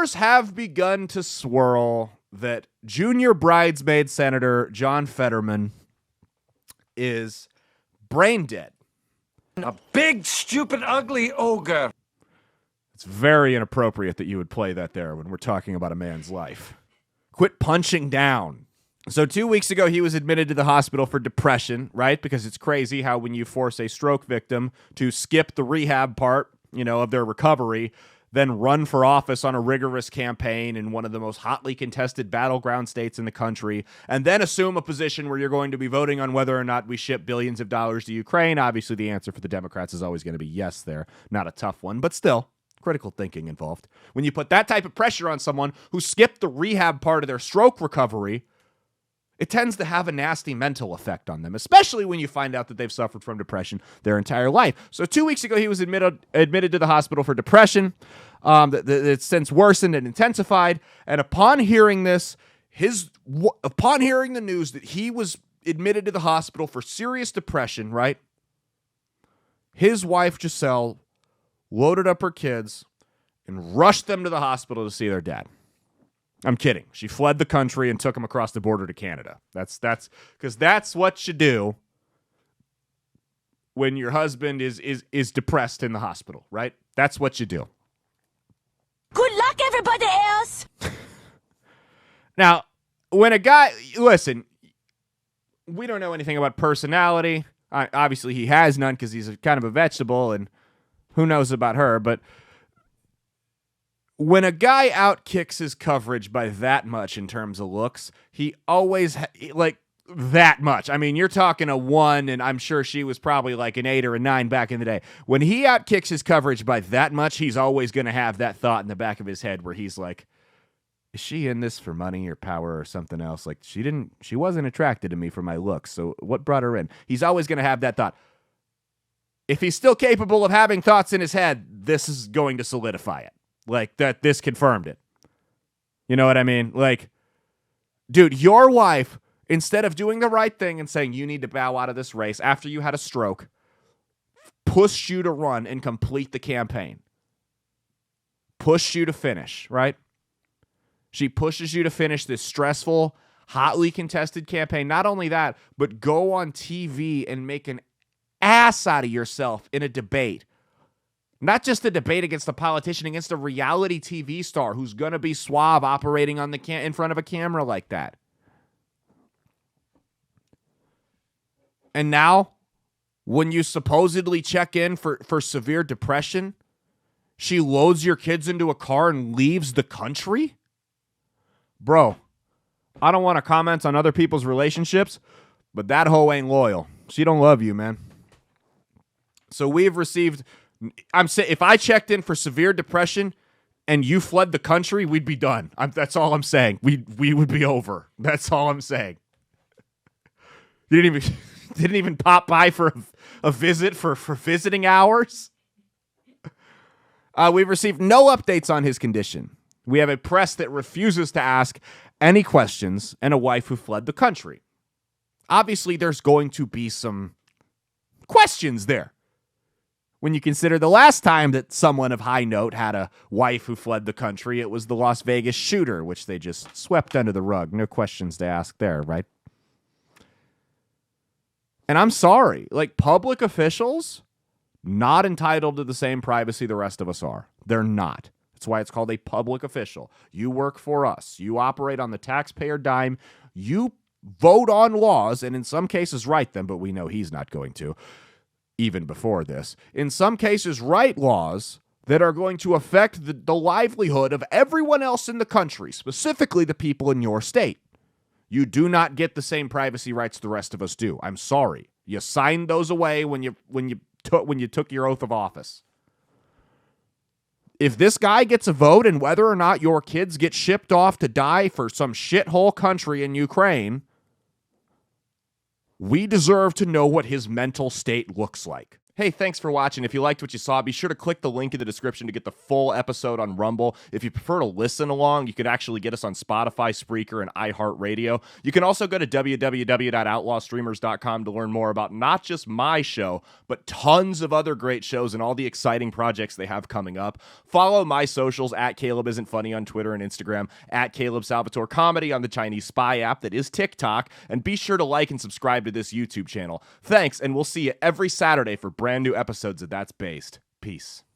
rumors have begun to swirl that junior bridesmaid Senator John Fetterman is brain dead. A big, stupid, ugly ogre. It's very inappropriate that you would play that there when we're talking about a man's life. Quit punching down. So 2 weeks ago, he was admitted to the hospital for depression, right? Because it's crazy how when you force a stroke victim to skip the rehab part, of their recovery, then run for office on a rigorous campaign in one of the most hotly contested battleground states in the country, and then assume a position where you're going to be voting on whether or not we ship billions of dollars to Ukraine. Obviously, the answer for the Democrats is always going to be yes there. Not a tough one, but still, critical thinking involved. When you put that type of pressure on someone who skipped the rehab part of their stroke recovery, it tends to have a nasty mental effect on them, especially when you find out that they've suffered from depression their entire life. So 2 weeks ago, he was admitted to the hospital for depression. It's since worsened and intensified. And upon hearing this, upon hearing the news that he was admitted to the hospital for serious depression, right? His wife, Giselle, loaded up her kids and rushed them to the hospital to see their dad. I'm kidding. She fled the country and took him across the border to Canada. That's because that's what you do when your husband is depressed in the hospital, right? That's what you do. Good luck, everybody else. Now, when a guy, listen, we don't know anything about personality. Obviously, he has none because he's kind of a vegetable, and who knows about her, but when a guy outkicks his coverage by that much in terms of looks, he always, that much. I mean, you're talking a 1, and I'm sure she was probably like an 8 or a 9 back in the day. When he outkicks his coverage by that much, he's always going to have that thought in the back of his head where he's like, is she in this for money or power or something else? Like, she wasn't attracted to me for my looks, so what brought her in? He's always going to have that thought. If he's still capable of having thoughts in his head, this is going to solidify it. Like, that this confirmed it. You know what I mean? Like, dude, your wife, instead of doing the right thing and saying you need to bow out of this race after you had a stroke, pushed you to run and complete the campaign. Pushed you to finish, right? She pushes you to finish this stressful, hotly contested campaign. Not only that, but go on TV and make an ass out of yourself in a debate. Not just a debate against a politician, against a reality TV star who's going to be suave operating on the in front of a camera like that. And now, when you supposedly check in for severe depression, she loads your kids into a car and leaves the country? Bro, I don't want to comment on other people's relationships, but that hoe ain't loyal. She don't love you, man. So we've received... I'm saying if I checked in for severe depression and you fled the country, we'd be done. That's all I'm saying. We would be over. That's all I'm saying. You didn't even pop by for a visit for visiting hours. We've received no updates on his condition. We have a press that refuses to ask any questions and a wife who fled the country. Obviously, there's going to be some questions there. When you consider the last time that someone of high note had a wife who fled the country, it was the Las Vegas shooter, which they just swept under the rug. No questions to ask there, right? And I'm sorry, like, public officials, not entitled to the same privacy the rest of us are. They're not. That's why it's called a public official. You work for us. You operate on the taxpayer dime. You vote on laws, and in some cases write them, but we know he's not going to. Even before this, in some cases, write laws that are going to affect the livelihood of everyone else in the country, specifically the people in your state. You do not get the same privacy rights the rest of us do. I'm sorry. You signed those away when you took your oath of office. If this guy gets a vote and whether or not your kids get shipped off to die for some shithole country in Ukraine, we deserve to know what his mental state looks like. Hey, thanks for watching. If you liked what you saw, be sure to click the link in the description to get the full episode on Rumble. If you prefer to listen along, you could actually get us on Spotify, Spreaker, and iHeartRadio. You can also go to www.outlawstreamers.com to learn more about not just my show, but tons of other great shows and all the exciting projects they have coming up. Follow my socials at Caleb Isn't Funny on Twitter and Instagram, at Caleb Salvatore Comedy on the Chinese Spy app that is TikTok, and be sure to like and subscribe to this YouTube channel. Thanks, and we'll see you every Saturday for brand new episodes of That's Based. Peace.